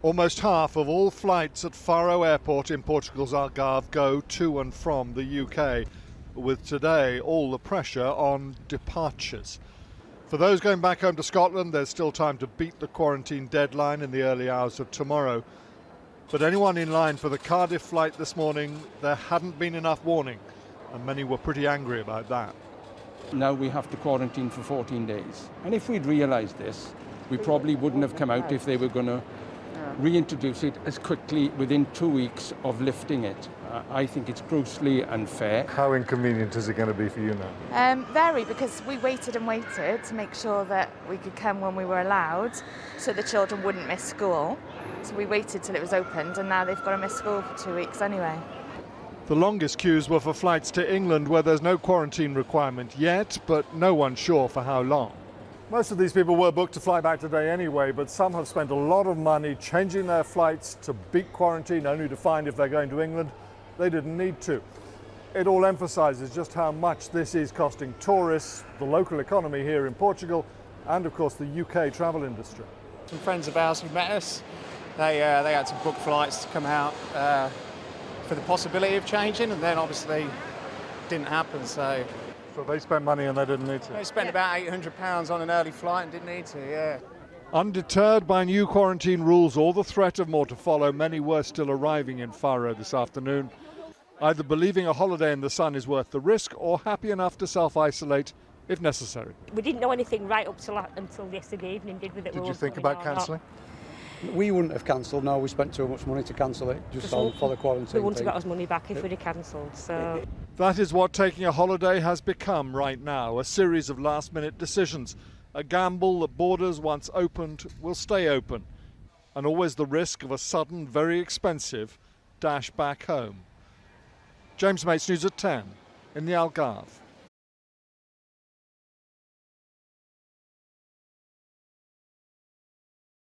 Almost half of all flights at Faro Airport in Portugal's Algarve go to and from the UK, with today all the pressure on departures. For those going back home to Scotland, there's still time to beat the quarantine deadline in the early hours of tomorrow. But anyone in line for the Cardiff flight this morning, there hadn't been enough warning, and many were pretty angry about that. Now we have to quarantine for 14 days. And if we'd realised this, we probably wouldn't have come out if they were going to reintroduce it as quickly within 2 weeks of lifting it. I think it's grossly unfair. How inconvenient is it going to be for you now? Very, because we waited and waited to make sure that we could come when we were allowed, so the children wouldn't miss school. So we waited till it was opened, and now they've got to miss school for 2 weeks anyway. The longest queues were for flights to England, where there's no quarantine requirement yet, but no one's sure for how long. Most of these people were booked to fly back today anyway, but some have spent a lot of money changing their flights to beat quarantine, only to find if they're going to England, they didn't need to. It all emphasises just how much this is costing tourists, the local economy here in Portugal, and of course the UK travel industry. Some friends of ours who met us, they had to book flights to come out for the possibility of changing, and then obviously didn't happen. So they spent money and they didn't need to? They spent about £800 on an early flight and didn't need to, yeah. Undeterred by new quarantine rules or the threat of more to follow, many were still arriving in Faro this afternoon, either believing a holiday in the sun is worth the risk or happy enough to self-isolate if necessary. We didn't know anything right up until yesterday evening, did we? Did you think about cancelling? We wouldn't have cancelled, no, we spent too much money to cancel it, just for the quarantine. We wouldn't have got us money back if we'd have cancelled, so... That is what taking a holiday has become right now, a series of last-minute decisions, a gamble that borders once opened will stay open, and always the risk of a sudden, very expensive dash back home. James Mates, News at 10 in the Algarve.